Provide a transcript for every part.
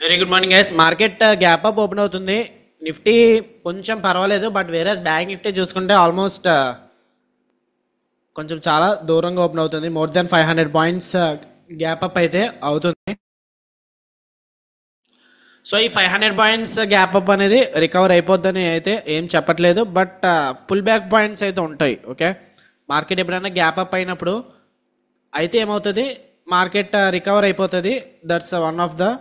Very good morning guys. Market gap up open అవుతుంది. Nifty కొంచెం పర్వాలేదు, బట్ వేరేస్ బ్యాంక్ నిఫ్టీ చూసుకుంటే almost కొంచెం చాలా దూరంగా ఓపెన్ అవుతుంది. More than 500 points gap up అయితే అవుతుంది. సో ఈ 500 పాయింట్స్ గ్యాప్ అప్ అనేది రికవర్ అయిపోద్దని అయితే ఏం చెప్పట్లేదు, బట్ పుల్ బ్యాక్ పాయింట్స్ అయితే ఉంటాయి. ఓకే, మార్కెట్ ఎప్పుడైనా గ్యాప్ అప్ అయినప్పుడు అయితే ఏమవుతుంది, మార్కెట్ రికవర్ అయిపోతుంది. That's one of the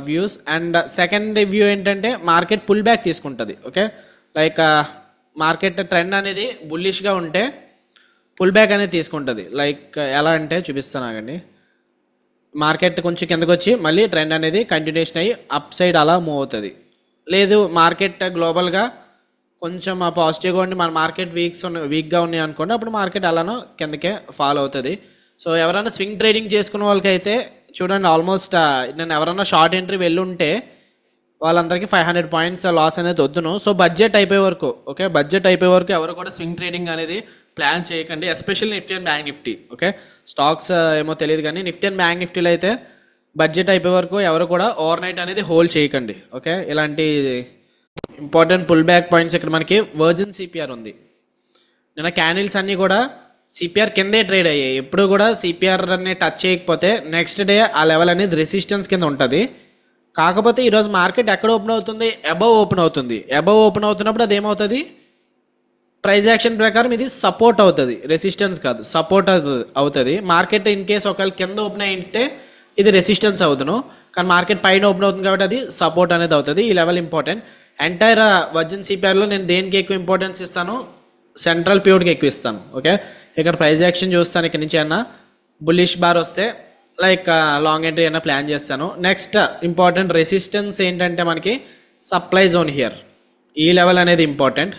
views. And second view ఏంటంటే మార్కెట్ పుల్ బ్యాక్ తీసుకుంటుంది. ఓకే, లైక్ మార్కెట్ ట్రెండ్ అనేది బుల్లిష్గా ఉంటే పుల్ బ్యాక్ అనేది తీసుకుంటుంది. లైక్ ఎలా అంటే చూపిస్తాను ఆగండి. మార్కెట్ కొంచెం కిందకు వచ్చి మళ్ళీ ట్రెండ్ అనేది కంటిన్యూషన్ అయ్యి అప్ సైడ్ అలా మూవ్ అవుతుంది. లేదు మార్కెట్ గ్లోబల్గా కొంచెం పాజిటివ్గా ఉండి మన మార్కెట్ వీక్గా ఉన్నాయి అనుకోండి, అప్పుడు మార్కెట్ అలానో కిందకే ఫాలో అవుతుంది. సో ఎవరైనా స్వింగ్ ట్రేడింగ్ చేసుకున్న వాళ్ళకైతే చూడండి, ఆల్మోస్ట్ నేను ఎవరైనా షార్ట్ ఎంట్రీ వెళ్ళుంటే వాళ్ళందరికీ 500 పాయింట్స్ లాస్ అనేది వద్దును. సో బడ్జెట్ అయిపోయే వరకు, ఓకే, బడ్జెట్ అయిపోయే వరకు ఎవరు కూడా స్వింగ్ ట్రేడింగ్ అనేది ప్లాన్ చేయకండి, especially Nifty and bank Nifty. Okay, stocks ఏమో తెలియదు కానీ నిఫ్టీ అండ్ బ్యాంక్ నిఫ్టీలో అయితే బడ్జెట్ అయిపోయే వరకు ఎవరు కూడా ఓవర్ నైట్ అనేది హోల్డ్ చేయకండి. ఓకే, ఇలాంటి ఇంపార్టెంట్ పుల్ బ్యాక్ పాయింట్స్ ఇక్కడ మనకి వర్జిన్ సిపిఆర్ ఉంది. నిన్న క్యాండిల్స్ అన్నీ కూడా సిపిఆర్ కిందే ట్రేడ్ అయ్యాయి. ఎప్పుడు కూడా సిపిఆర్ అనే టచ్ చేయకపోతే నెక్స్ట్ డే ఆ లెవెల్ అనేది రెసిస్టెన్స్ కింద ఉంటుంది. కాకపోతే ఈరోజు మార్కెట్ ఎక్కడ ఓపెన్ అవుతుంది, అబవ్ ఓపెన్ అవుతుంది. అబవ్ ఓపెన్ అవుతున్నప్పుడు అది ఏమవుతుంది, ప్రైస్ యాక్షన్ ప్రకారం ఇది సపోర్ట్ అవుతుంది, రెసిస్టెన్స్ కాదు, సపోర్ట్ అవుతుంది. మార్కెట్ ఇన్ కేస్ ఒకవేళ కింద ఓపెన్ అయితే ఇది రెసిస్టెన్స్ అవుతును, కానీ మార్కెట్ పైన ఓపెన్ అవుతుంది కాబట్టి అది సపోర్ట్ అనేది అవుతుంది. ఈ లెవెల్ ఇంపార్టెంట్. ఎంటైర్ వర్జిన్ సిపిఆర్లో నేను దేనికి ఎక్కువ ఇంపార్టెన్స్ ఇస్తాను, సెంట్రల్ పీరియడ్కి ఎక్కువ ఇస్తాను. ఓకే, ఇక్కడ ప్రైస్ యాక్షన్ చూస్తాను, ఇక్కడ నుంచి అన్న బుల్లిష్ బార్ వస్తే లైక్ లాంగ్ ఎంట్రీ అయినా ప్లాన్ చేస్తాను. నెక్స్ట్ ఇంపార్టెంట్ రెసిస్టెన్స్ ఏంటంటే మనకి సప్లై జోన్ హియర్, ఈ లెవెల్ అనేది important.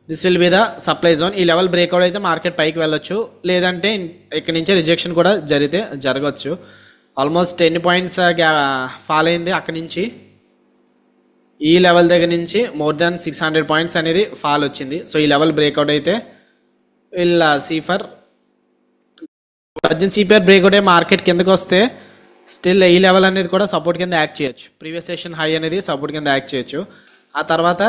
This will be the supply zone. ఈ లెవెల్ బ్రేక్అవుట్ అయితే మార్కెట్ పైకి వెళ్ళొచ్చు, లేదంటే ఇక్కడ నుంచి రిజెక్షన్ కూడా జరగవచ్చు. ఆల్మోస్ట్ 10 పాయింట్స్ ఫాల్ అయింది అక్కడి నుంచి. ఈ లెవెల్ దగ్గర నుంచి మోర్ దాన్ 600 పాయింట్స్ అనేది ఫాల్ వచ్చింది. సో ఈ లెవెల్ బ్రేక్అవుట్ అయితే will see for virgin CPR breakout అయ్యి మార్కెట్ కిందకు వస్తే స్టిల్ ఈ లెవెల్ అనేది కూడా సపోర్ట్ కింద యాక్ట్ చేయొచ్చు. ప్రీవియస్ సెషన్ హై అనేది సపోర్ట్ కింద యాక్ట్ చేయొచ్చు. ఆ తర్వాత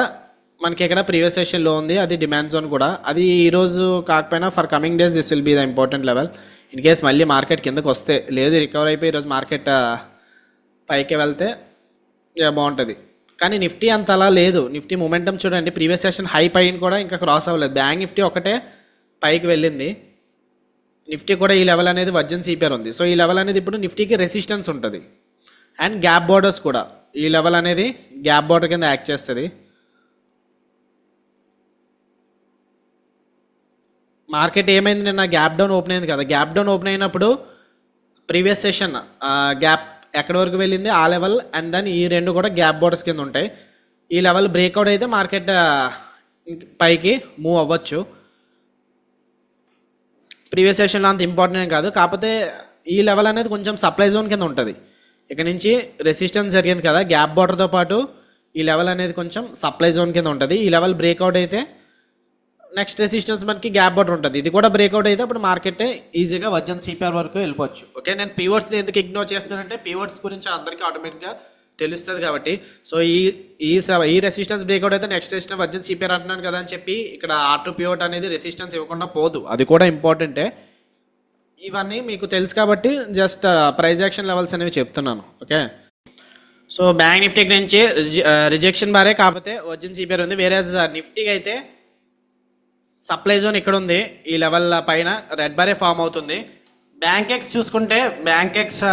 మనకి ఇక్కడ ప్రీవియస్ సెషన్ లో ఉంది, అది డిమాండ్ జోన్ కూడా. అది ఈరోజు కాకపోయినా for coming days this will be the important level. In case మళ్ళీ మార్కెట్ కిందకు వస్తే, లేదు రికవర్ అయిపోయి ఈరోజు మార్కెట్ పైకి వెళ్తే బాగుంటుంది. కానీ నిఫ్టీ అంత అలా లేదు. నిఫ్టీ మొమెంటం చూడండి, ప్రీవియస్ సెషన్ హై పైన కూడా ఇంకా క్రాస్ అవ్వలేదు. బ్యాంక్ నిఫ్టీ ఒకటే పైకి వెళ్ళింది, నిఫ్టీ కూడా ఈ లెవెల్ అనేది వర్జిన్ సిపిఆర్ ఉంది. సో ఈ లెవెల్ అనేది ఇప్పుడు నిఫ్టీకి రెసిస్టెన్స్ ఉంటుంది. అండ్ గ్యాప్ బార్డర్స్ కూడా, ఈ లెవెల్ అనేది గ్యాప్ బార్డర్ కింద యాక్ట్ చేస్తుంది. మార్కెట్ ఏమైంది, నిన్న గ్యాప్ డౌన్ ఓపెన్ అయింది కదా, గ్యాప్ డౌన్ ఓపెన్ అయినప్పుడు ప్రీవియస్ సెషన్ గ్యాప్ ఎక్కడి వరకు వెళ్ళింది ఆ లెవెల్, అండ్ దెన్ ఈ రెండు కూడా గ్యాప్ బార్డర్స్ కింద ఉంటాయి. ఈ లెవెల్ బ్రేక్అవుట్ అయితే మార్కెట్ పైకి మూవ్ అవ్వచ్చు. ప్రీవియస్ సెషన్లో అంత ఇంపార్టెంట్ కాదు, కాకపోతే ఈ లెవెల్ అనేది కొంచెం సప్లై జోన్ కింద ఉంటుంది. ఇక్కడ నుంచి రెసిస్టెన్స్ జరిగింది కదా గ్యాప్ బార్డర్తో పాటు, ఈ లెవెల్ అనేది కొంచెం సప్లై జోన్ కింద ఉంటుంది. ఈ లెవెల్ బ్రేక్అవుట్ అయితే నెక్స్ట్ రెసిస్టెన్స్ మనకి గ్యాప్ బార్డర్ ఉంటుంది. ఇది కూడా బ్రేక్అవుట్ అయితే అప్పుడు మార్కెట్ ఈజీగా వర్జిన్ సిపిఆర్ వరకు వెళ్ళిపోవచ్చు. ఓకే, నేను పీవర్డ్స్ని ఎందుకు ఇగ్నోర్ చేస్తానంటే పీవర్డ్స్ గురించి అందరికీ ఆటోమేటిక్గా తెలుస్తుంది కాబట్టి. సో ఈ రెసిస్టెన్స్ బ్రేక్అవుట్ అయితే నెక్స్ట్ రెసిస్టెన్స్ వర్జిన్ సిపిఆర్ అంటున్నాను కదా అని చెప్పి ఇక్కడ R2 పివట్ అనేది రెసిస్టెన్స్ ఇవ్వకుండా పోదు, అది కూడా ఇంపార్టెంటే. ఇవన్నీ మీకు తెలుసు కాబట్టి జస్ట్ ప్రైస్ యాక్షన్ లెవెల్స్ అనేవి చెప్తున్నాను. ఓకే, సో బ్యాంక్ నిఫ్టీ నుంచి రిజెక్షన్ బారే, కాకపోతే వర్జిన్ సిపిఆర్ ఉంది. వేరే నిఫ్టీకి అయితే సప్లై జోన్ ఇక్కడ ఉంది, ఈ లెవెల్ పైన రెడ్ బారే ఫామ్ అవుతుంది. బ్యాంక్ ఎక్స్ చూసుకుంటే బ్యాంక్ ఎక్స్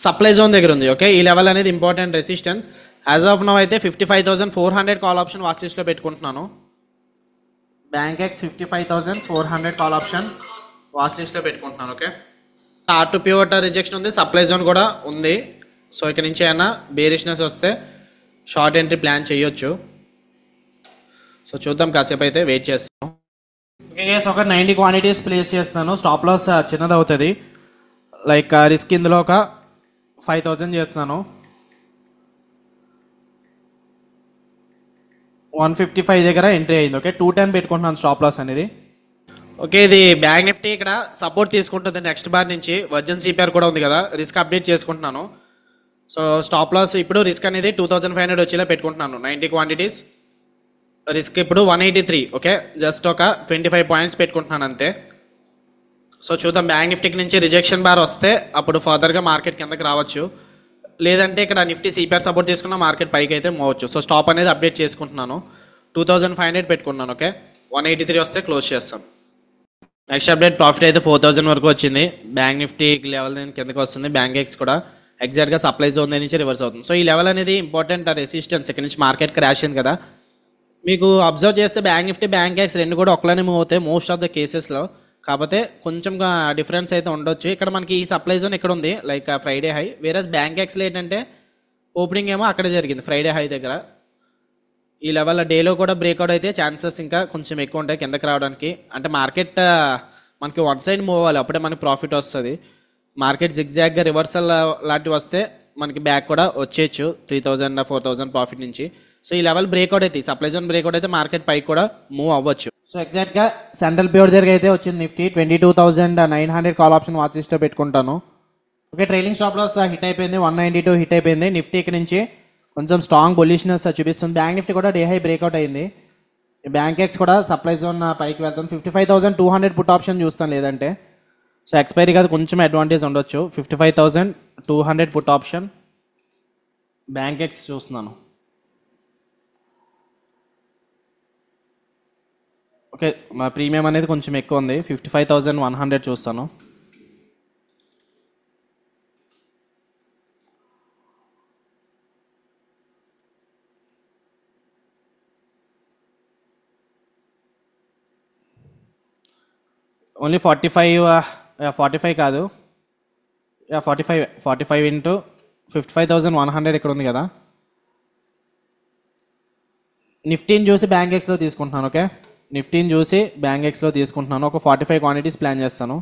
సప్లై జోన్ దగ్గర ఉంది. ఓకే, ఈ లెవెల్ అనేది important resistance. As of now అయితే 55,400 కాల్ ఆప్షన్ వాచ్ లిస్ట్లో పెట్టుకుంటున్నాను. Bank X 55,400 call option watch లిస్ట్లో పెట్టుకుంటున్నాను. ఓకే, R2 పివట్ రిజెక్షన్ ఉంది, సప్లై జోన్ కూడా ఉంది. సో ఇక్కడ నుంచి ఏమైనా బేరిష్నెస్ వస్తే షార్ట్ ఎంట్రీ ప్లాన్ చేయొచ్చు. సో చూద్దాం, కాసేపు అయితే వెయిట్ చేస్తాను. ఓకే గైస్, ఒక 90 క్వాంటిటీస్ ప్లేస్ చేస్తున్నాను. స్టాప్ లాస్ చిన్నది అవుతుంది, లైక్ రిస్క్ ఇందులో ఒక 5,000 చేస్తున్నాను. 155 దగ్గర ఎంట్రీ అయింది. ఓకే, 210 పెట్టుకుంటున్నాను స్టాప్ లాస్ అనేది. ఓకే, ఇది బ్యాంక్ నిఫ్టీ ఇక్కడ సపోర్ట్ తీసుకుంటుంది నెక్స్ట్ బార్ నుంచి. వర్జన్ సిపిఆర్ కూడా ఉంది కదా, రిస్క్ అప్డేట్ చేసుకుంటున్నాను. సో స్టాప్ లాస్ ఇప్పుడు రిస్క్ అనేది 2500 వచ్చేలా పెట్టుకుంటున్నాను. 90 క్వాంటిటీస్, రిస్క్ ఇప్పుడు 183. ఓకే, జస్ట్ ఒక 25 పాయింట్స్ పెట్టుకుంటున్నాను అంతే. సో చూద్దాం, బ్యాంక్ నిఫ్టీకి నుంచి రిజెక్షన్ బార్ వస్తే అప్పుడు ఫర్దర్గా మార్కెట్ కిందకి రావచ్చు, లేదంటే ఇక్కడ నిఫ్టీ సిపిఆర్ సపోర్ట్ తీసుకున్న మార్కెట్ పైకి అయితే మోవచ్చు. సో స్టాప్ అనేది అప్డేట్ చేసుకుంటున్నాను. 2500 పెట్టుకున్నాను. ఓకే, 183 వస్తే క్లోజ్ చేస్తాం. నెక్స్ట్ అప్డేట్ ప్రాఫిట్ అయితే 4000 వరకు వచ్చింది. బ్యాంక్ నిఫ్టీ లెవెల్ కిందకి వస్తుంది. బ్యాంక్ ఎక్స్ కూడా ఎగ్జాక్ట్గా సప్లై జోన్ నుంచి రివర్స్ అవుతుంది. సో ఈ లెవెల్ అనేది ఇంపార్టెంట్ రెసిస్టెన్స్. ఇక్కడ నుంచి మార్కెట్ క్రాష్ అయింది కదా, మీకు అబ్జర్వ్ చేస్తే బ్యాంక్ నిఫ్టీ బ్యాంక్ ఎక్స్ రెండు కూడా ఒకలానే మూవ్ అవుతాయి మోస్ట్ ఆఫ్ ద కేసెస్లో. కాకపోతే కొంచెం డిఫరెన్స్ అయితే ఉండొచ్చు. ఇక్కడ మనకి ఈ సప్లై జోన్ ఇక్కడ ఉంది, లైక్ ఫ్రైడే హై. వేరే బ్యాంక్ ఎక్స్లో ఏంటంటే ఓపెనింగ్ ఏమో అక్కడ జరిగింది ఫ్రైడే హై దగ్గర. ఈ లెవెల్ డేలో కూడా బ్రేక్అవుట్ అయితే ఛాన్సెస్ ఇంకా కొంచెం ఎక్కువ ఉంటాయి కిందకి రావడానికి. అంటే మార్కెట్ మనకి వన్ సైడ్ మూవ్ అవ్వాలి, అప్పుడే మనకి ప్రాఫిట్ వస్తుంది. మార్కెట్ జిగ్జాగ్గా రివర్సల్ లాంటివి వస్తే మనకి బ్యాక్ కూడా వచ్చేయచ్చు 3000 4000 ప్రాఫిట్ నుంచి. సో ఈ లెవెల్ బ్రేక్అవుట్ అయితే, సప్లై జోన్ బ్రేక్అవుట్ అయితే మార్కెట్ పైకి కూడా మూవ్ అవ్వచ్చు. సో ఎగ్జాక్ట్గా సెంట్రల్ ప్యూర్ దగ్గర అయితే వచ్చింది నిఫ్టీ. 22,900 కాల్ ఆప్షన్ వాచ్ లిస్ట్లో పెట్టుకుంటాను. Okay, trailing stop loss hit అయిపోయింది, 192 హిట్ అయిపోయింది. నిఫ్టీ ఇక్కడ నుంచి కొంచెం స్ట్రాంగ్ బుల్లిష్నెస్ చూపిస్తుంది. బ్యాంక్ నిఫ్టీ కూడా డే హై బ్రేక్అవుట్ అయింది. బ్యాంక్ ఎక్స్ కూడా సప్లై జోన్ పైకి వెళ్తుంది. 55,200 పుట్ ఆప్షన్ చూస్తాను లేదంటే. సో ఎక్స్పైరీ కాదు, కొంచెం అడ్వాంటేజ్ ఉండొచ్చు. 55,200 పుట్ ఆప్షన్ బ్యాంక్ ఎక్స్ చూస్తున్నాను. ఓకే, మా ప్రీమియం అనేది కొంచెం ఎక్కువ ఉంది, 55,100 చూస్తాను. ఓన్లీ 45 కాదు, 45 ఇంటూ 55,100 ఇక్కడ ఉంది కదా. నిఫ్టీని చూసి బ్యాంక్ ఎక్స్లో తీసుకుంటున్నాను. ఓకే, నిఫ్టీని చూసి బ్యాంక్ ఎక్స్లో తీసుకుంటున్నాను. ఒక 45 క్వాంటిటీస్ ప్లాన్ చేస్తాను.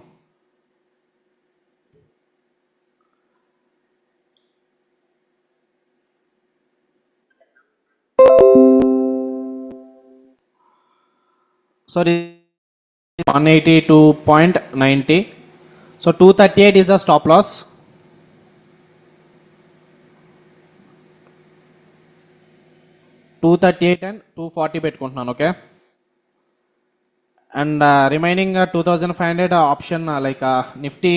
Sorry, 182.90. So 238 is the stop loss. $238 and $240 పెట్టుకుంటున్నాను. Okay, and remaining 2500 option like Nifty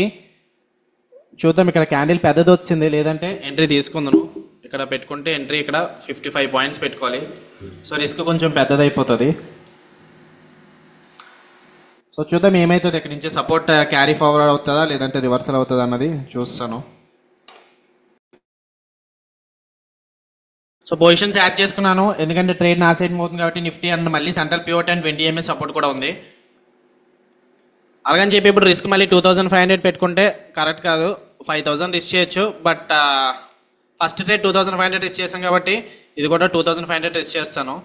చూద్దాం. ఇక్కడ క్యాండిల్ పెద్దది వచ్చింది, లేదంటే ఎంట్రీ తీసుకుందాను. ఇక్కడ పెట్టుకుంటే ఎంట్రీ ఇక్కడ 55 పాయింట్స్ పెట్టుకోవాలి. సో రిస్క్ కొంచెం పెద్దది అయిపోతుంది. సో చూద్దాం ఏమవుతుంది. ఇక్కడ నుంచి సపోర్ట్ క్యారీ ఫార్వర్డ్ అవుతుందా లేదంటే రివర్సల్ అవుతుందా అన్నది చూస్తాను. సో పొజిషన్స్ యాడ్ చేసుకున్నాను, ఎందుకంటే ట్రేడ్ నా సైడ్ అవుతుంది కాబట్టి. నిఫ్టీ అండ్ మళ్ళీ central pivot and 20 EMA support కూడా ఉంది. అలాగని చెప్పి ఇప్పుడు రిస్క్ మళ్ళీ 2500 పెట్టుకుంటే కరెక్ట్ కాదు. 5000 రిస్క్ చేయొచ్చు, బట్ ఫస్ట్ ట్రేడ్ 2500 రిస్క్ చేస్తాం కాబట్టి ఇది కూడా 2500 రిస్క్ చేస్తాను.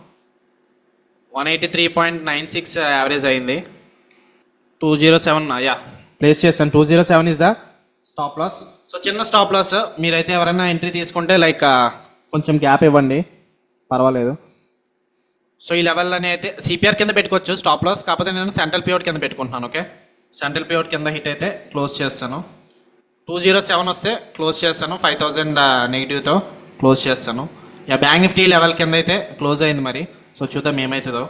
183.96 యావరేజ్ అయింది. 207 ప్లేస్ చేస్తాను. 207 is the stop loss. So చిన్న స్టాప్ లాస్, మీరైతే ఎవరైనా ఎంట్రీ తీసుకుంటే లైక్ కొంచెం గ్యాప్ ఇవ్వండి, పర్వాలేదు. సో ఈ లెవెల్లోనే అయితే సిపిఆర్ కింద పెట్టుకోవచ్చు స్టాప్ లాస్, కాకపోతే నేను సెంట్రల్ పివట్ కింద పెట్టుకుంటున్నాను. ఓకే, సెంట్రల్ పివట్ కింద హిట్ అయితే క్లోజ్ చేస్తాను. 207 వస్తే క్లోజ్ చేస్తాను. 5000 నెగిటివ్తో క్లోజ్ చేస్తాను. బ్యాంక్ నిఫ్టీ లెవెల్ కింద అయితే క్లోజ్ అయింది మరి. సో చూద్దాం ఏమవుతుందో.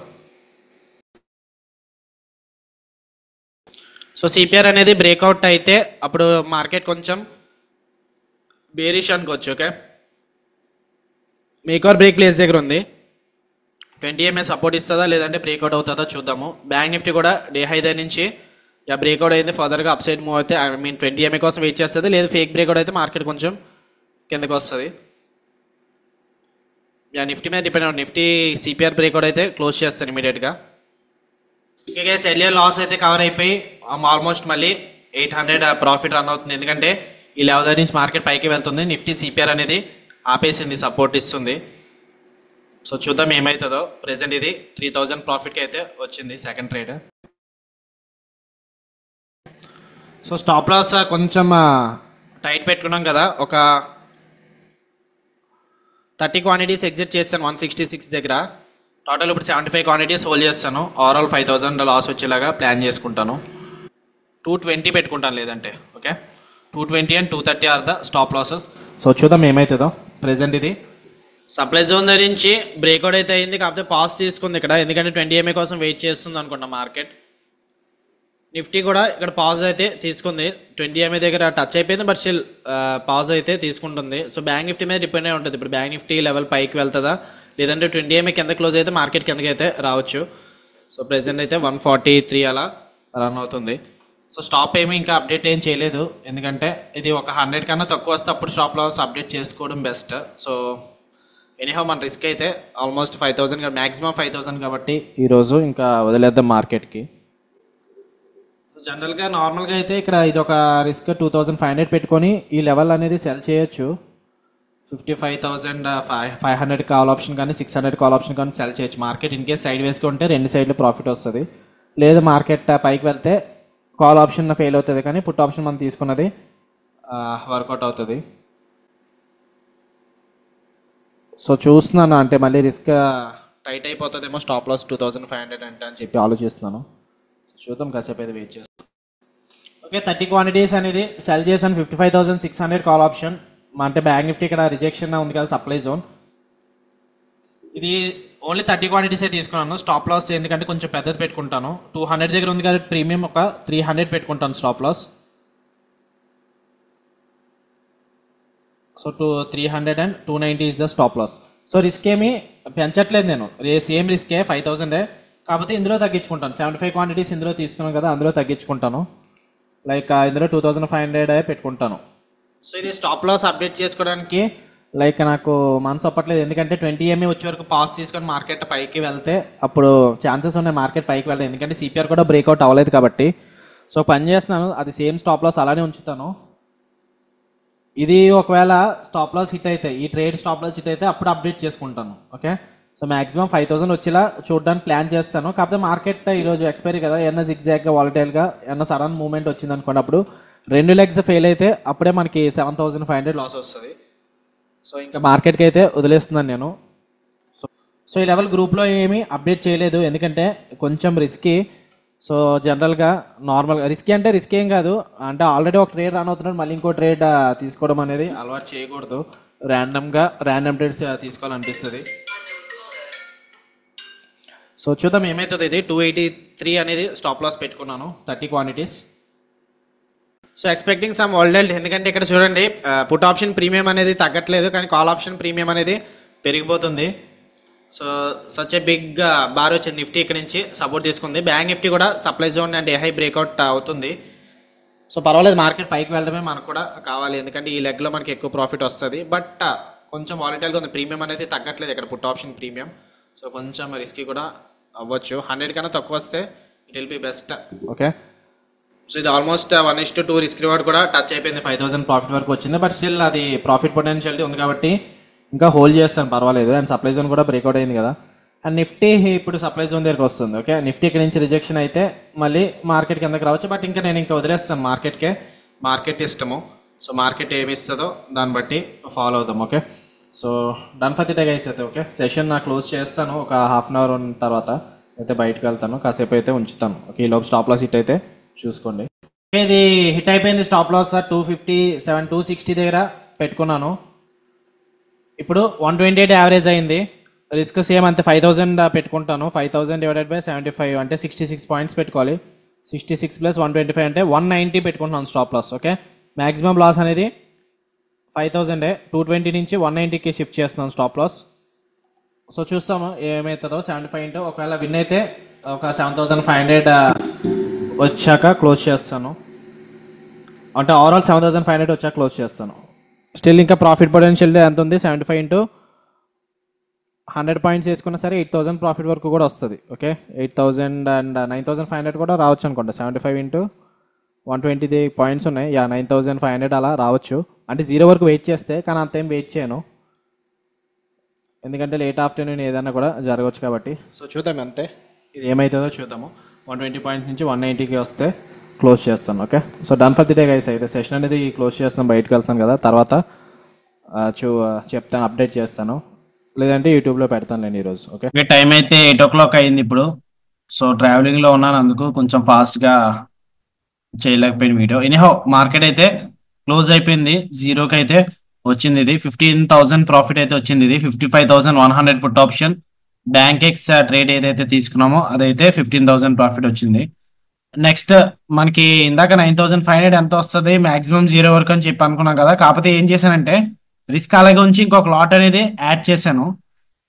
సో సిపిఆర్ అనేది బ్రేక్అవుట్ అయితే అప్పుడు మార్కెట్ కొంచెం బేరిష్ అనుకోవచ్చు. Okay, make or break place దగ్గర ఉంది. 20 EMA సపోర్ట్ ఇస్తుందా లేదంటే బ్రేక్అవుట్ అవుతుందా చూద్దాము. బ్యాంక్ నిఫ్టీ కూడా డే హై దగ్గర నుంచి బ్రేక్అవుట్ అయింది, ఫర్దర్గా అప్ సైడ్ మూవ్ అయితే 20 EMA కోసం వెయిట్ చేస్తుంది. లేదు ఫేక్ బ్రేక్అవుట్ అయితే మార్కెట్ కొంచెం కిందకి వస్తుంది. నిఫ్టీ మీద డిపెండ్ అవుతుంది. నిఫ్టీ సిపిఆర్ బ్రేక్అవుట్ అయితే క్లోజ్ చేస్తాను ఇమీడియట్గా. ఓకే, ఎల్ఏ లాస్ అయితే కవర్ అయిపోయి ఆల్మోస్ట్ మళ్ళీ 800 ప్రాఫిట్ రన్ అవుతుంది, ఎందుకంటే ఈ లెవెల్ నుంచి మార్కెట్ పైకి వెళ్తుంది. నిఫ్టీ సిపిఆర్ అనేది ఆపేసింది, సపోర్ట్ ఇస్తుంది. సో చూద్దాం ఏమవుతుందో. ప్రెసెంట్ ఇది 3000 ప్రాఫిట్కి అయితే వచ్చింది second trade. So stop loss కొంచెం టైట్ పెట్టుకున్నాం కదా, ఒక 30 క్వాంటిటీస్ ఎగ్జిట్ చేస్తాను 166 దగ్గర. టోటల్ ఇప్పుడు 75 క్వాంటిటీస్ హోల్డ్ చేస్తాను. ఓవరాల్ 5000 లాస్ వచ్చేలాగా ప్లాన్ చేసుకుంటాను. 220 పెట్టుకుంటాను లేదంటే. Okay, 220 and 230 are the stop losses. So చూద్దాం ఏమవుతుందో. ప్రెజెంట్ ఇది సప్లై జోన్ ధరించి బ్రేక్అవుట్ అయితే అయింది, కాకపోతే పాస్ తీసుకుంది ఇక్కడ, ఎందుకంటే 20 MA కోసం వెయిట్ చేస్తుంది అనుకుంటా మార్కెట్. నిఫ్టీ కూడా ఇక్కడ పాజ్ అయితే తీసుకుంది, 20 MA దగ్గర టచ్ అయిపోయింది, బట్ స్టిల్ పాజ్ అయితే తీసుకుంటుంది. సో బ్యాంక్ నిఫ్టీ మీద డిపెండ్ అయి ఉంటుంది. ఇప్పుడు బ్యాంక్ నిఫ్టీ లెవెల్ పైకి వెళ్తుందా, లేదంటే 20 MA కింద క్లోజ్ అయితే మార్కెట్ కిందకి అయితే రావచ్చు. సో ప్రెజెంట్ అయితే 143 అలా రన్ అవుతుంది. సో స్టాప్ ఏమి ఇంకా అప్డేట్ ఏం చేయలేదు, ఎందుకంటే ఇది ఒక 100 కన్నా తక్కువ వస్తే అప్పుడు స్టాప్ లాస్ అప్డేట్ చేసుకోవడం బెస్ట్. సో ఎనీహౌ మన రిస్క్ అయితే ఆల్మోస్ట్ 5000, మ్యాక్సిమం 5000 కాబట్టి ఈరోజు ఇంకా వదిలేద్దాం మార్కెట్కి. జనరల్గా నార్మల్గా అయితే ఇక్కడ ఇది ఒక రిస్క్ 2500 పెట్టుకొని ఈ లెవెల్ అనేది సెల్ చేయొచ్చు. 55,500 కాల్ ఆప్షన్ కానీ 600 కాల్ ఆప్షన్ కానీ సెల్ చేయొచ్చు. మార్కెట్ ఇన్ కేస్ సైడ్ వేస్గా ఉంటే రెండు సైడ్లు ప్రాఫిట్ వస్తుంది. లేదు మార్కెట్ పైకి వెళ్తే కాల్ ఆప్షన్ ఫెయిల్ అవుతుంది, కానీ పుట్ ఆప్షన్ మనం తీసుకున్నది వర్కౌట్ అవుతుంది. సో చూస్తున్నాను, అంటే మళ్ళీ రిస్క్ టైట్ అయిపోతుందేమో స్టాప్ లాస్ 2500 అంటే అని చెప్పి ఆలోచిస్తున్నాను. చూద్దాం, కాసేపు అయితే వెయిట్ చేస్తాం. ఓకే, 30 క్వాంటిటీస్ అనేది సెల్ చేశాను. 55,600 కాల్ ఆప్షన్. అంటే బ్యాంక్ నిఫ్టీ ఇక్కడ రిజెక్షన్ ఉంది కదా, సప్లై జోన్. ఇది ఓన్లీ 30 క్వాంటిటీసే తీసుకున్నాను. స్టాప్ లాస్ ఎందుకంటే కొంచెం పెద్దది పెట్టుకుంటాను. 200 దగ్గర ఉంది కాబట్టి ప్రీమియం ఒక 300 పెట్టుకుంటాను stop loss. So 300 and 290 is the stop loss. So risk ఏమి పెంచట్లేదు నేను, సేమ్ రిస్కే 5000, కాకపోతే ఇందులో తగ్గించుకుంటాను. 75 క్వాంటిటీస్ ఇందులో తీస్తున్నాను కదా, అందులో తగ్గించుకుంటాను. లైక్ ఇందులో 2500 పెట్టుకుంటాను. సో ఇది స్టాప్ లాస్ అప్డేట్ చేసుకోవడానికి లైక్ నాకు మనసు ఒప్పట్లేదు, ఎందుకంటే 20 MA వచ్చే వరకు పాస్ తీసుకొని మార్కెట్ పైకి వెళ్తే అప్పుడు ఛాన్సెస్ ఉన్నాయి మార్కెట్ పైకి వెళ్ళడం, ఎందుకంటే CPR కూడా బ్రేక్అవుట్ అవ్వలేదు కాబట్టి. సో పని చేస్తున్నాను, అది సేమ్ స్టాప్ లాస్ అలానే ఉంచుతాను. ఇది ఒకవేళ స్టాప్ లాస్ హిట్ అయితే, ఈ ట్రేడ్ స్టాప్ లాస్ హిట్ అయితే అప్పుడు అప్డేట్ చేసుకుంటాను. ఓకే, సో మ్యాక్సిమం 5000 వచ్చేలా చూడడానికి ప్లాన్ చేస్తాను. కాకపోతే మార్కెట్ ఈరోజు ఎక్స్పైరీ కదా, ఏమన్నా జిగ్జాగ్గా వాలటైల్గా ఏమన్నా సడన్ మూవ్మెంట్ వచ్చింది అనుకోండి, అప్పుడు 2 లెగ్స్ ఫెయిల్ అయితే అప్పుడే మనకి 7500 లాస్ వస్తుంది. సో ఇంకా మార్కెట్కి అయితే వదిలేస్తున్నాను నేను. సో ఈ లెవెల్ గ్రూప్లో ఏమీ అప్డేట్ చేయలేదు, ఎందుకంటే కొంచెం రిస్కీ. సో జనరల్గా నార్మల్గా రిస్కీ అంటే రిస్క్ ఏం కాదు, అంటే ఆల్రెడీ ఒక ట్రేడ్ రన్ అవుతున్నాడు, మళ్ళీ ఇంకో ట్రేడ్ తీసుకోవడం అనేది అలవాటు చేయకూడదు. Random trades తీసుకోవాలనిపిస్తుంది. సో చూద్దాం ఏమవుతుంది. ఇది 283 అనేది స్టాప్ లాస్ పెట్టుకున్నాను, 30 quantities. So expecting some volatile, ఎందుకంటే ఇక్కడ చూడండి పుట్ ఆప్షన్ ప్రీమియం అనేది తగ్గట్లేదు, కానీ కాల్ ఆప్షన్ ప్రీమియం అనేది పెరిగిపోతుంది. So such a big bar వచ్చింది. నిఫ్టీ ఇక్కడ నుంచి సపోర్ట్ తీసుకుంది. బ్యాంక్ నిఫ్టీ కూడా supply zone and a high breakout అవుతుంది. సో పర్వాలేదు, మార్కెట్ పైకి వెళ్ళడమే మనకు కూడా కావాలి, ఎందుకంటే ఈ లెగ్లో మనకి ఎక్కువ ప్రాఫిట్ వస్తుంది. బట్ కొంచెం వాలటైల్గా ఉంది, ప్రీమియం అనేది తగ్గట్లేదు ఇక్కడ పుట్ ఆప్షన్ ప్రీమియం. సో కొంచెం రిస్కీ కూడా అవ్వచ్చు. 100 కన్నా తక్కువ వస్తే it will be best. Okay, so ఇది ఆల్మోస్ట్ 1:2 రిస్క్ రివార్డ్ కూడా టచ్ అయిపోయింది. 5000 ప్రాఫిట్ వరకు వచ్చింది, బట్ స్టిల్ అది ప్రాఫిట్ పొటెన్షియాలిటీ ఉంది కాబట్టి ఇంకా హోల్డ్ చేస్తాను, పర్వాలేదు. అండ్ సప్లై జోన్ కూడా బ్రేక్అవుట్ అయింది కదా. అండ్ నిఫ్టీ ఇప్పుడు సప్లై జోన్ దగ్గరికి వస్తుంది. ఓకే, నిఫ్టీ ఇక్కడ నుంచి రిజెక్షన్ అయితే మళ్ళీ మార్కెట్ కిందకి రావచ్చు, బట్ ఇంకా నేను ఇంకా వదిలేస్తాను మార్కెట్కే. మార్కెట్ ఇష్టము, సో మార్కెట్ ఏమి ఇస్తుందో దాన్ని బట్టి ఫాలో అవుతాం. Okay, so done for the day guys అయితే. ఓకే, సెషన్ నా క్లోజ్ చేస్తాను ఒక హాఫ్ అన్ అవర్ తర్వాత అయితే బయటకు వెళ్తాను, కాసేపు అయితే ఉంచుతాను. ఓకే, ఈ లోపు స్టాప్ లాస్ హిట్ అయితే చూసుకోండి. ఇది హిట్ అయిపోయింది స్టాప్ లాస్ 257, 260 దగ్గర పెట్టుకున్నాను. ఇప్పుడు 128 యావరేజ్ అయింది. రిస్క్ సేమ్ అంతే, 5000 పెట్టుకుంటాను. 5000 డివైడెడ్ బై 75 అంటే 66 పాయింట్స్ పెట్టుకోవాలి. 66 + 125 అంటే 190 పెట్టుకుంటున్నాను stop loss. Okay, maximum loss అనేది 5000, 220 నుంచి 190కి షిఫ్ట్ చేస్తున్నాను స్టాప్ లాస్. సో చూస్తాము ఏమవుతుందో. 75 ఒకవేళ విన్ అయితే ఒక 7500 వచ్చాక క్లోజ్ చేస్తాను, అంటే ఓవరాల్ 7500 వచ్చాక క్లోజ్ చేస్తాను. స్టిల్ ఇంకా ప్రాఫిట్ పొటెన్షియల్ ఎంత ఉంది, 75 × 100 పాయింట్స్ వేసుకున్నా సరే 8000 ప్రాఫిట్ వరకు కూడా వస్తుంది. ఓకే, 8000 అండ్ 9500 కూడా రావచ్చు అనుకుంటా. 75 × 120 పాయింట్స్ ఉన్నాయి, 9500 అలా రావచ్చు. అంటే 0 వరకు వెయిట్ చేస్తే, కానీ అంతేం వెయిట్ చేయను, ఎందుకంటే లేట్ ఆఫ్టర్నూన్ ఏదైనా కూడా జరగవచ్చు కాబట్టి. సో చూద్దాం అంతే, ఇది ఏమవుతుందో చూద్దాము. 120 పాయింట్స్ నుంచి 190కి వస్తే క్లోజ్ చేస్తాను. Okay, so done for the day guys. అయితే సెషన్ అనేది క్లోజ్ చేస్తాను, బయటకు వెళ్తాను కదా, తర్వాత చెప్తాను, అప్డేట్ చేస్తాను లేదంటే యూట్యూబ్లో పెడతానులేండి ఈరోజు. ఓకే. టైం అయితే 8 o'clock అయింది ఇప్పుడు. సో ట్రావెలింగ్ లో ఉన్నాను, అందుకు కొంచెం ఫాస్ట్ గా చేయలేకపోయిన వీడియో. ఎనీహౌ మార్కెట్ అయితే క్లోజ్ అయిపోయింది, జీరోకి అయితే వచ్చింది. ఇది 15,000 ప్రాఫిట్ అయితే వచ్చింది. ఇది 55,100 put option bank X trade ఏదైతే తీసుకున్నామో అదైతే 15,000 ప్రాఫిట్ వచ్చింది. నెక్స్ట్ మనకి ఇందాక 9,500 ఎంత వస్తుంది, మాక్సిమం జీరో వరకు అని చెప్పి అనుకున్నాం కదా. కాకపోతే ఏం చేశానంటే రిస్క్ అలాగే ఉంచి ఇంకొక లాట్ అనేది యాడ్ చేశాను.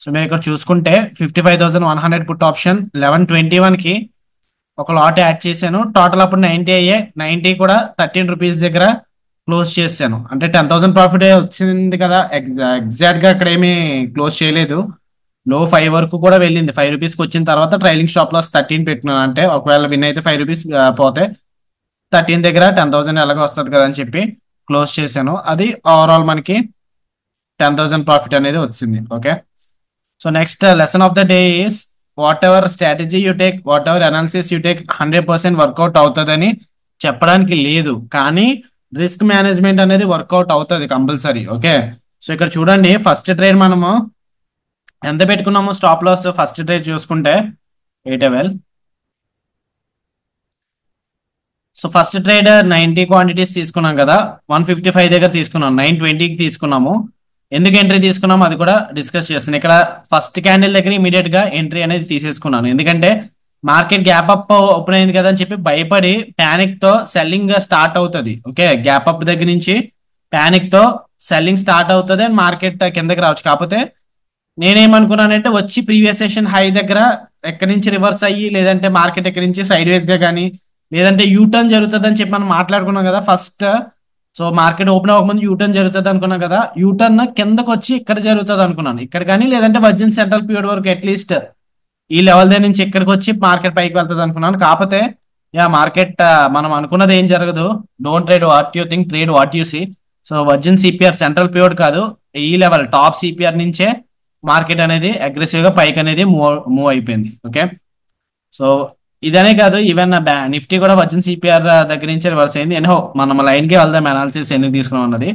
సో మీరు ఇక్కడ చూసుకుంటే 55,100 పుట్ ఆప్షన్ 11:21కి ఒక లాట్ యాడ్ చేశాను. టోటల్ అప్పుడు 90 అయ్యే, 90 కూడా 13 రూపీస్ దగ్గర క్లోజ్ చేశాను. అంటే 10,000 ప్రాఫిట్ వచ్చింది కదా. ఎగ్జాక్ట్ గా అక్కడ ఏమీ క్లోజ్ చేయలేదు. లో 5 వరకు కూడా వెళ్ళింది. 5 రూపీస్కి వచ్చిన తర్వాత ట్రైలింగ్ స్టాప్ లాస్ 13 పెట్టినాను. అంటే ఒకవేళ విన్ అయితే 5 రూపీస్ పోతే 13 దగ్గర 10,000 ఎలాగో వస్తుంది కదా అని చెప్పి క్లోజ్ చేశాను. అది ఓవరాల్ మనకి 10,000 ప్రాఫిట్ అనేది వచ్చింది. Okay. So next lesson of the day is whatever strategy you take, whatever analysis you take 100% work out అవుతుందని చెప్పడానికి లేదు, కానీ రిస్క్ మేనేజ్మెంట్ అనేది వర్కౌట్ అవుతుంది కంపల్సరీ. ఓకే. సో ఇక్కడ చూడండి, ఫస్ట్ ట్రేడ్ మనము ఎంత పెట్టుకున్నాము స్టాప్ లాస్. ఫస్ట్ ట్రేడ్ చూసుకుంటే 812. సో ఫస్ట్ ట్రేడ్ 90 క్వాంటిటీస్ తీసుకున్నాం కదా, 155 దగ్గర తీసుకున్నాం, 920కి తీసుకున్నాము. ఎందుకు ఎంట్రీ తీసుకున్నాము అది కూడా డిస్కస్ చేస్తున్నాను. ఇక్కడ ఫస్ట్ క్యాండిల్ దగ్గర ఇమీడియట్ గా ఎంట్రీ అనేది తీసేసుకున్నాను, ఎందుకంటే మార్కెట్ గ్యాప్ అప్ ఓపెన్ అయింది కదా అని చెప్పి భయపడి ప్యానిక్ తో సెల్లింగ్ స్టార్ట్ అవుతుంది. ఓకే. గ్యాప్ అప్ దగ్గర నుంచి ప్యానిక్ తో సెల్లింగ్ స్టార్ట్ అవుతుంది అండ్ మార్కెట్ కిందకి రావచ్చు. కాకపోతే నేనేమనుకున్నానంటే వచ్చి ప్రీవియస్ సెషన్ హై దగ్గర ఎక్కడి నుంచి రివర్స్ అయ్యి, లేదంటే మార్కెట్ ఎక్కడి నుంచి సైడ్ వేస్ గా కానీ, లేదంటే యూటర్న్ జరుగుతుంది అని చెప్పి మనం మాట్లాడుకున్నాం కదా ఫస్ట్. సో మార్కెట్ ఓపెన్ అవ్వకముందు యూటర్న్ జరుగుతుంది అనుకున్నాం కదా. యూటర్న్ కిందకు వచ్చి ఇక్కడ జరుగుతుంది అనుకున్నాను, ఇక్కడ కానీ, లేదంటే వర్జిన్ సెంట్రల్ పీరియడ్ వరకు అట్లీస్ట్ ఈ లెవెల్ దగ్గర నుంచి ఇక్కడికి వచ్చి మార్కెట్ పైకి వెళ్తుంది అనుకున్నాను. కాకపోతే మార్కెట్ మనం అనుకున్నది ఏం జరగదు. Don't trade what you think, trade what you see. So virgin CPR central period కాదు, ఈ లెవెల్ టాప్ సిపిఆర్ నుంచే మార్కెట్ అనేది అగ్రెసివ్ గా పైకి అనేది మూవ్ అయిపోయింది. ఓకే. సో ఇదనే కాదు, ఈవెన్ నిఫ్టీ కూడా వర్జిన్ సిపిఆర్ దగ్గర నుంచి రివర్స్ అయింది. ఎనో మనం లైన్ కి వెళ్దాం, అనాలిసిస్ ఎందుకు తీసుకున్నాం అన్నది.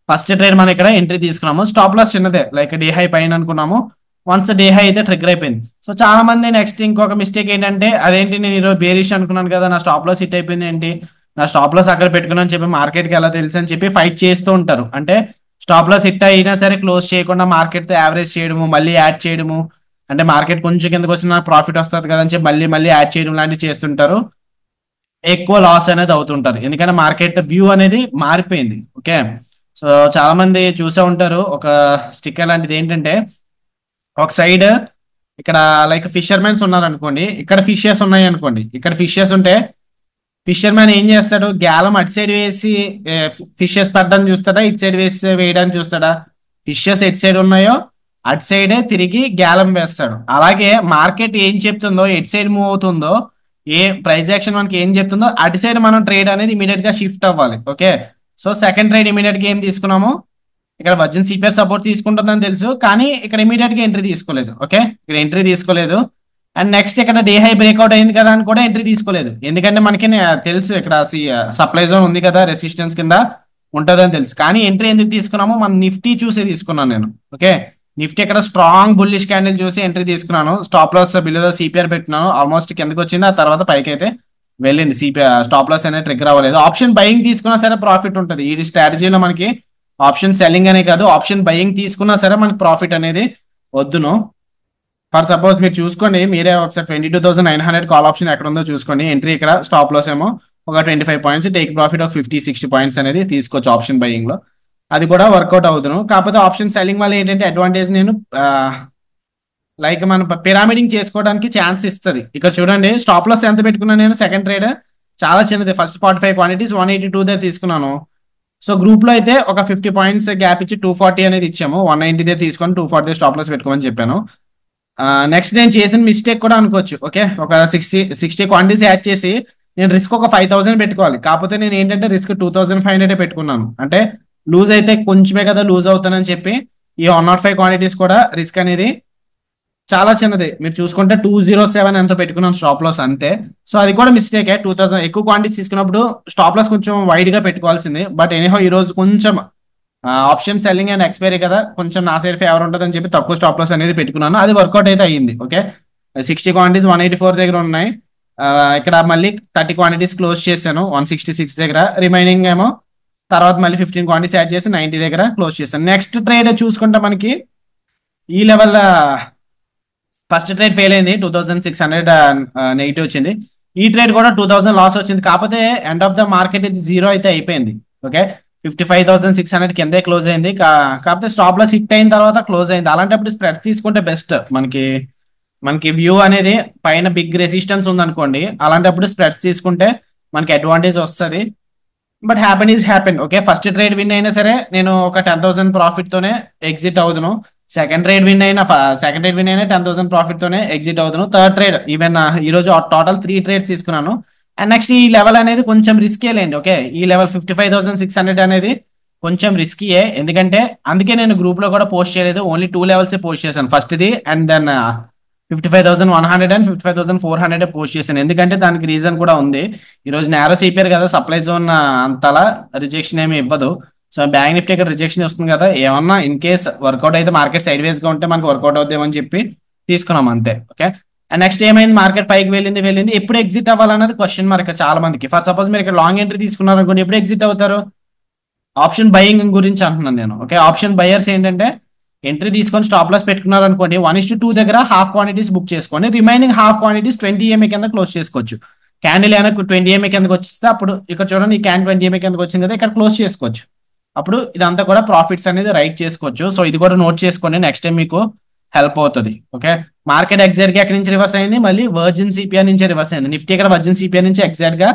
ఫస్ట్ ట్రేడ్ మనం ఇక్కడ ఎంట్రీ తీసుకున్నాము, స్టాప్ లాస్ చిన్నదే, లైక్ డే హై పైన అనుకున్నాము. వన్స్ డే హై అయితే ట్రిగ్గర్ అయిపోయింది. సో చాలా మంది నెక్స్ట్ ఇంకొక మిస్టేక్ ఏంటంటే, అదేంటి నేను ఈరోజు బేరిష్ అనుకున్నాను కదా, నా స్టాప్ లాస్ హిట్ అయిపోయింది ఏంటి, నా స్టాప్ లాస్ అక్కడ పెట్టుకున్నాను అని చెప్పి మార్కెట్కి ఎలా తెలుసు అని చెప్పి ఫైట్ చేస్తూ ఉంటారు. అంటే స్టాప్ లాస్ హిట్ అయినా సరే క్లోజ్ చేయకుండా మార్కెట్ తో యావరేజ్ చేయడము, మళ్ళీ యాడ్ చేయడము, అంటే మార్కెట్ కొంచెం కిందకు వచ్చిన ప్రాఫిట్ వస్తుంది కదా అని చెప్పి మళ్ళీ మళ్ళీ యాడ్ చేయడం లాంటివి చేస్తుంటారు. ఎక్కువ లాస్ అనేది అవుతుంటారు, ఎందుకంటే మార్కెట్ వ్యూ అనేది మారిపోయింది. ఓకే. సో చాలా మంది చూసే ఉంటారు, ఒక స్టిక్కర్ లాంటిది ఏంటంటే, ఒక సైడ్ ఇక్కడ లైక్ ఫిషర్మెన్స్ ఉన్నారు అనుకోండి, ఇక్కడ ఫిషెస్ ఉన్నాయి అనుకోండి, ఇక్కడ ఫిషెస్ ఉంటే ఫిషర్ మ్యాన్ ఏం చేస్తాడు, గ్యాలం అటు సైడ్ వేసి ఫిషెస్ పడ్డానికి చూస్తాడా, ఇటు సైడ్ వేసి వేయడానికి చూస్తాడా. ఫిషెస్ ఎటు సైడ్ ఉన్నాయో అటు సైడే తిరిగి గ్యాలం వేస్తాడు. అలాగే మార్కెట్ ఏం చెప్తుందో, ఎటు సైడ్ మూవ్ అవుతుందో, ఏ ప్రైస్ యాక్షన్ మనకి ఏం చెప్తుందో అటు సైడ్ మనం ట్రేడ్ అనేది ఇమీడియట్ గా షిఫ్ట్ అవ్వాలి. Okay. So second trade immediate గా ఏం తీసుకున్నాము, ఇక్కడ వర్జిన్ సిపిఆర్ సపోర్ట్ తీసుకుంటుందని తెలుసు, కానీ ఇక్కడ ఇమీడియట్ గా ఎంట్రీ తీసుకోలేదు. ఓకే. ఇక్కడ ఎంట్రీ తీసుకోలేదు. అండ్ నెక్స్ట్ ఇక్కడ డే హై బ్రేక్అవుట్ అయింది కదా అని కూడా ఎంట్రీ తీసుకోలేదు, ఎందుకంటే మనకి తెలుసు ఇక్కడ సప్లై జోన్ ఉంది కదా, రెసిస్టెన్స్ కింద ఉంటుందని తెలుసు. కానీ ఎంట్రీ ఎందుకు తీసుకున్నామో మన నిఫ్టీ చూసి తీసుకున్నాను నేను. ఓకే. నిఫ్టీ ఇక్కడ స్ట్రాంగ్ బుల్లిష్ క్యాండిల్ చూసి ఎంట్రీ తీసుకున్నాను. స్టాప్ లాస్ బిలో సిపిఆర్ పెట్టినాను, ఆల్మోస్ట్ కిందకి వచ్చింది, ఆ తర్వాత పైకి అయితే వెళ్ళింది. సిపిఆర్ స్టాప్ లాస్ అనేది ట్రిగ్గర్ అవ్వలేదు. ఆప్షన్ బయింగ్ తీసుకున్నా సరే ప్రాఫిట్ ఉంటుంది. ఈ స్ట్రాటజీలో మనకి ఆప్షన్ సెల్లింగ్ అనే కాదు, ఆప్షన్ బయింగ్ తీసుకున్నా సరే మనకి ప్రాఫిట్ అనేది వద్దును. ఫర్ సపోజ్ మీరు చూసుకోండి, మీరే ఒకసారి 22,900 కాల్ ఆప్షన్ ఎక్కడ ఉందో చూసుకోండి. ఎంట్రీ ఇక్కడ, స్టాప్ లాస్ ఏమో ఒక 25 పాయింట్స్, టేక్ ప్రాఫిట్ ఒక 50-60 పాయింట్స్ అనేది తీసుకోవచ్చు ఆప్షన్ బయింగ్ లో. అది కూడా వర్కౌట్ అవుతున్నాను. కాకపోతే ఆప్షన్ సెల్లింగ్ వల్ల ఏంటంటే అడ్వాంటేజ్, నేను లైక్ మనం పిరామిడింగ్ చేసుకోవడానికి ఛాన్స్ ఇస్తుంది. ఇక్కడ చూడండి, స్టాప్ లాస్ ఎంత పెట్టుకున్నాను నేను, సెకండ్ ట్రేడ్ చాలా చిన్నది, ఫస్ట్ 45 క్వాంటిటీస్ 182 దగ్గర తీసుకున్నాను. సో గ్రూప్ లో అయితే ఒక 50 పాయింట్స్ గ్యాప్ ఇచ్చి 240 అనేది ఇచ్చాము, 190 దగ్గర తీసుకొని 240 స్టాప్ లాస్ పెట్టుకోమని చెప్పాను. నెక్స్ట్ నేను చేసిన మిస్టేక్ కూడా అనుకోవచ్చు. ఓకే. ఒక 60 క్వాంటిటీస్ యాడ్ చేసి నేను రిస్క్ ఒక 5,000 పెట్టుకోవాలి, కాకపోతే నేను ఏంటంటే రిస్క్ 2,500 పెట్టుకున్నాను. అంటే లూజ్ అయితే కొంచెమే కదా లూజ్ అవుతానని చెప్పి ఈ 105 క్వాంటిటీస్ కూడా రిస్క్ అనేది చాలా చిన్నది. మీరు చూసుకుంటే 207 ఎంతో పెట్టుకున్నాను స్టాప్ లాస్, అంతే. సో అది కూడా మిస్టేకే. 2,000 ఎక్కువ క్వాంటిటీస్ తీసుకున్నప్పుడు స్టాప్ లాస్ కొంచెం వైడ్ గా పెట్టుకోవాల్సింది. బట్ ఎనీహో ఈ రోజు కొంచెం ఆప్షన్ సెల్లింగ్ అండ్ ఎక్స్పైరీ కదా, కొంచెం నా సైడ్ ఫేవర్ ఉంటుంది అని చెప్పి తక్కువ స్టాప్ లాస్ అనేది పెట్టుకున్నాను. అది వర్కౌట్ అయితే అయ్యింది. ఓకే, 60 క్వాంటిటీస్ 184 దగ్గర ఉన్నాయి. ఇక్కడ మళ్ళీ 30 క్వాంటిటీస్ క్లోజ్ చేశాను 166 దగ్గర. రిమైనింగ్ ఏమో తర్వాత మళ్ళీ 15 క్వాంటిటీస్ యాడ్ చేసి 90 దగ్గర క్లోజ్ చేశాను. నెక్స్ట్ ట్రేడ్ చూసుకుంటే మనకి ఈ లెవెల్ ఫస్ట్ ట్రేడ్ ఫెయిల్ అయింది, 2600 నెగిటివ్ వచ్చింది. ఈ ట్రేడ్ కూడా 2000 లాస్ వచ్చింది. కాకపోతే ఎండ్ ఆఫ్ ద మార్కెట్ ఇది 0 అయితే అయిపోయింది. ఓకే, 55,600 కిందే క్లోజ్ అయింది. కాకపోతే స్టాప్ లాస్ హిట్ అయిన తర్వాత క్లోజ్ అయింది. అలాంటప్పుడు స్ప్రెడ్స్ తీసుకుంటే బెస్ట్. మనకి వ్యూ అనేది పైన బిగ్ రెసిస్టెన్స్ ఉందనుకోండి, అలాంటప్పుడు స్ప్రెడ్స్ తీసుకుంటే మనకి అడ్వాంటేజ్ వస్తుంది. But happen is happen. Okay, first trade win అయినా సరే నేను ఒక 10,000 ప్రాఫిట్ తోనే ఎగ్జిట్ అవుదును. సెకండ్ ట్రేడ్ విన్ అయినా 10,000 ప్రాఫిట్ తోనే ఎగ్జిట్ అవుతాను. థర్డ్ ట్రేడ్ ఈవెన్ ఈ రోజు టోటల్ 3 ట్రేడ్స్ తీసుకున్నాను. అండ్ నెక్స్ట్ ఈ లెవెల్ అనేది కొంచెం రిస్కీ లేండి. ఓకే, ఈ లెవెల్ 55,600 అనేది కొంచెం రిస్కీయే. ఎందుకంటే అందుకే నేను గ్రూప్ లో కూడా పోస్ట్ చేయలేదు, ఓన్లీ 2 లెవెల్స్ పోస్ట్ చేశాను. First the and then 55,100 and 55,400 post చేశాను. ఎందుకంటే దానికి రీజన్ కూడా ఉంది. ఈ రోజు నేరో సిపిఆర్ కదా, సప్లై జోన్ అంతలా రిజెక్షన్ ఏమి ఇవ్వదు. సో బ్యాంక్ నిఫ్టీ ఇక్కడ రిజెక్షన్ వస్తుంది కదా, ఏమన్నా ఇన్ కేస్ వర్కౌట్ అయితే మార్కెట్ సైడ్ వేస్ గా ఉంటే మనకు వర్కౌట్ అవుతామని చెప్పి తీసుకున్నాం అంతే. ఓకే, అండ్ నెక్స్ట్ ఏమైంది, మార్కెట్ పైకి వెళ్ళింది. ఎప్పుడు ఎగ్జిట్ అవ్వాలన్నది క్వశ్చన్ మార్క్ చాలా మందికి. ఫర్ సపోజ్ మీరు ఇక్కడ లాంగ్ ఎంట్రీ తీసుకున్నారు అనుకోండి, ఎప్పుడు ఎగ్జిట్ అవుతారు? ఆప్షన్ బయింగ్ గురించి అంటున్నాను నేను. ఓకే, ఆప్షన్ బయర్స్ ఏంటంటే ఎంట్రీ తీసుకొని స్టాప్ లాస్ పెట్టుకున్నారు అనుకోండి, 1:2 దగ్గర హాఫ్ క్వాంటిటీస్ బుక్ చేసుకొని రిమైనింగ్ హాఫ్ క్వాంటిటీస్ 20 EMA కింద క్లోజ్ చేసుకోవచ్చు. క్యాండిల్ ఏమైనా 20 EMA కిందకి వచ్చిస్తే అప్పుడు ఇక్కడ చూడండి, ఈ క్యాన్ 20 EMA కిందకి వచ్చింది కదా, ఇక్కడ క్లోజ్ చేసుకోవచ్చు. అప్పుడు ఇదంతా కూడా ప్రాఫిట్స్ అనేది రైట్ చేసుకోవచ్చు. సో ఇది కూడా నోట్ చేసుకోండి, నెక్స్ట్ టైం మీకు హెల్ప్ అవుతుంది. ఓకే, మార్కెట్ ఎగ్జాక్ట్ గా ఎక్కడి నుంచి రివర్స్ అయింది, మళ్ళీ వర్జిన్ సిపిఆర్ నుంచి రివర్స్ అయింది. నిఫ్టీ ఇక్కడ వర్జిన్ సిపిఆర్ నుంచి ఎగ్జాక్ట్ గా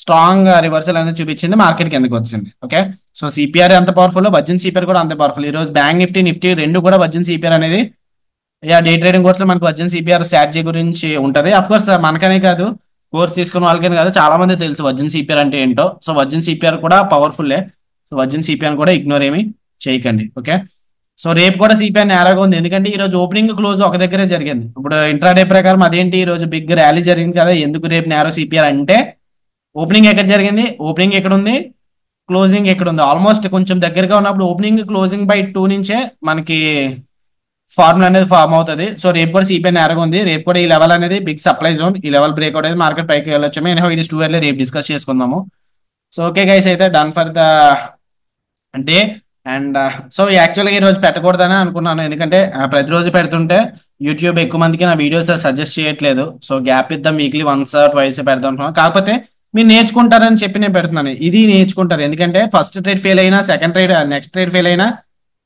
స్ట్రాంగ్ రివర్సల్ అనేది చూపించింది, మార్కెట్ కిందకి వచ్చింది. ఓకే, సో సిపిఆర్ ఎంత పవర్ఫుల్, వర్జిన్ సిపిఆర్ కూడా అంత పవర్ఫుల్. ఈ రోజు బ్యాంక్ నిఫ్టీ రెండు కూడా వర్జిన్ సిపిఆర్ అనేది డే ట్రేడింగ్ కోర్స్ లో మనకు వర్జిన్ సిపిఆర్ స్ట్రాటజీ గురించి ఉంటది. అఫ్ కోర్స్ మనకనే కాదు, కోర్స్ తీసుకున్న వాళ్ళకనే కాదు, చాలా మంది తెలుసు వర్జిన్ సిపిఆర్ అంటే ఏంటో. సో వర్జిన్ సిపిఆర్ కూడా పవర్ఫుల్లే. సో వర్జిన్ సిపిఆర్ కూడా ఇగ్నోర్ ఏమి చేయకండి. ఓకే, సో రేపు కూడా సిపిఆర్ నేరాగా ఉంది, ఎందుకంటే ఈ రోజు ఓపెనింగ్ క్లోజ్ ఒక దగ్గరే జరిగింది. ఇప్పుడు ఇంట్రాడే ప్రకారం అదేంటి, ఈ రోజు బిగ్ ర్యాలీ జరిగింది కదా, ఎందుకు రేపు నేరో సిపిఆర్ అంటే ఓపెనింగ్ ఎక్కడ జరిగింది, ఓపెనింగ్ ఎక్కడ ఉంది, క్లోజింగ్ ఎక్కడ ఉంది, ఆల్మోస్ట్ కొంచెం దగ్గరగా ఉన్నప్పుడు ఓపెనింగ్ క్లోజింగ్ బై 2 నుంచే మనకి ఫార్ములా అనేది ఫార్మ్ అవుతుంది. సో రేపు కూడా సిపిఐ నేరగా ఉంది. రేపు కూడా ఈ లెవెల్ అనేది బిగ్ సప్లై జోన్, ఈ లెవెల్ బ్రేక్అవుట్ అయితే మార్కెట్ పైకి వెళ్ళొచ్చు. ఇట్ ఇస్ టూ ఎర్లీ, రేపు డిస్కస్ చేసుకుందాము. సో ఓకే గైస్, అయితే done for the day. And so యాక్చువల్గా ఈ రోజు పెట్టకూడదని అనుకున్నాను, ఎందుకంటే ప్రతిరోజు పెడుతుంటే యూట్యూబ్ ఎక్కువ మందికి నా వీడియోస్ సజెస్ట్ చేయట్లేదు. సో గ్యాప్ ఇద్దాం, వీక్లీ వన్స్ ట్వైస్ పెడదాం అనుకున్నాను. కాకపోతే మీరు నేర్చుకుంటారని చెప్పి నేను పెడుతున్నాను. ఇది నేర్చుకుంటారు, ఎందుకంటే ఫస్ట్ ట్రేడ్ ఫెయిల్ అయినా, second trade next trade fail అయినా,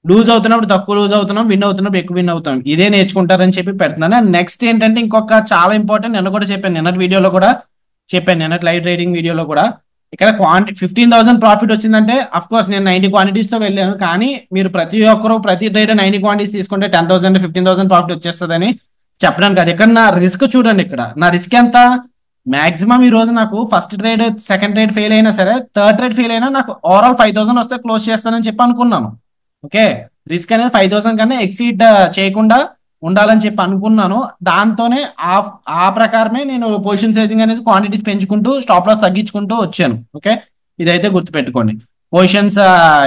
లూజ్ అవుతున్నప్పుడు తక్కువ లూజ్ అవుతున్నాం, విన్ అవుతున్నప్పుడు ఎక్కువ విన్ అవుతాం. ఇదే నేర్చుకుంటారని చెప్పి పెడుతున్నాను. అండ్ నెక్స్ట్ ఏంటంటే ఇంకొక చాలా ఇంపార్టెంట్, నిన్న కూడా చెప్పాను, నిన్నటి వీడియోలో కూడా చెప్పాను, నిన్నటి లైవ్ ట్రేడింగ్ వీడియోలో కూడా, ఇక్కడ 15,000 ప్రాఫిట్ వచ్చిందంటే అఫ్ కోర్స్ నేను 90 క్వాంటిటీస్ తో వెళ్ళాను. కానీ మీరు ప్రతి ఒక్కరు ప్రతి ట్రేడ్ 90 క్వాంటిటీస్ తీసుకుంటే 10,000 15,000 ప్రాఫిట్ వచ్చేస్తుందని చెప్పడానికి కాదు. ఇక్కడ నా రిస్క్ చూడండి, ఇక్కడ నా రిస్క్ ఎంత, మాక్సిమం ఈ రోజు నాకు first trade second trade fail అయినా సరే, థర్డ్ ట్రేడ్ ఫెయిల్ అయినా నాకు ఓవరాల్ 5,000 వస్తే క్లోజ్ చేస్తానని చెప్పి అనుకున్నాను. ఓకే, రిస్క్ అనేది 5,000 కన్నా ఎక్సీడ్ చేయకుండా ఉండాలని చెప్పి అనుకున్నాను. దాంతోనే ఆ ప్రకారమే నేను పొజిషన్ సైజింగ్ అనేది క్వాంటిటీస్ పెంచుకుంటూ స్టాప్ లాస్ తగ్గించుకుంటూ వచ్చాను. ఓకే, ఇదైతే గుర్తుపెట్టుకోండి. పొజిషన్స్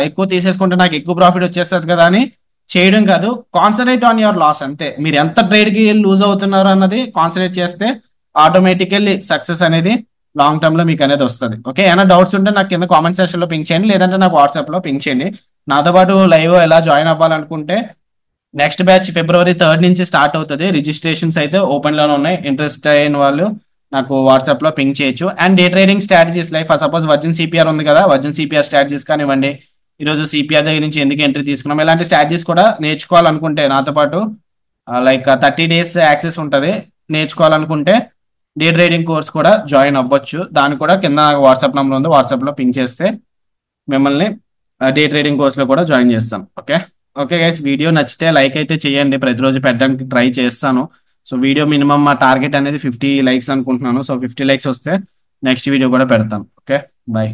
ఎక్కువ తీసేసుకుంటే నాకు ఎక్కువ ప్రాఫిట్ వచ్చేస్తుంది కదా అని చేయడం కాదు, కాన్సన్ట్రేట్ ఆన్ యువర్ లాస్ అంతే. మీరు ఎంత ట్రేడ్ కి లూజ్ అవుతున్నారు అన్నది కాన్సన్ట్రేట్ చేస్తే ఆటోమేటికల్లీ సక్సెస్ అనేది లాంగ్ టర్మ్ లో మీకు అనేది వస్తుంది. ఓకే, ఏమైనా డౌట్స్ ఉంటే నాకు కింద కామెంట్ సెక్షన్ లో పింక్ చేయండి, లేదంటే నాకు వాట్సాప్ లో పింక్ చేయండి. నాతో పాటు లైవ్ ఎలా జాయిన్ అవ్వాలనుకుంటే నెక్స్ట్ బ్యాచ్ February 3rd నుంచి స్టార్ట్ అవుతుంది. రిజిస్ట్రేషన్స్ అయితే ఓపెన్ లోనే ఉన్నాయి. ఇంట్రెస్ట్ అయిన వాళ్ళు నాకు వాట్సాప్ లో పింక్ చేయొచ్చు. And day trading strategies like for suppose virgin CPR ఉంది కదా, వర్జిన్ సిపిఆర్ స్ట్రాటజీస్ కానివ్వండి, ఈరోజు సిపిఆర్ దగ్గర నుంచి ఎందుకు ఎంట్రీ తీసుకున్నాం, ఇలాంటి స్ట్రాటజీస్ కూడా నేర్చుకోవాలనుకుంటే నాతో పాటు లైక్ 30 days యాక్సెస్ ఉంటుంది. నేర్చుకోవాలనుకుంటే డే ట్రేడింగ్ కోర్స్ కూడా జాయిన్ అవ్వచ్చు. దాని కూడా కింద వాట్సాప్ నెంబర్ ఉంది, వాట్సాప్ లో పింక్ చేస్తే మిమ్మల్ని డే ట్రేడింగ్ కోర్స్ లో కూడా జాయిన్ చేస్తాం. ఓకే ఓకే గైస్, వీడియో నచ్చితే లైక్ అయితే చేయండి, ప్రతిరోజు పెట్టడానికి ట్రై చేస్తాను. సో వీడియో మినిమం మా టార్గెట్ అనేది 50 likes అనుకుంటున్నాను. సో 50 likes వస్తే నెక్స్ట్ వీడియో కూడా పెడతాను. Okay, bye.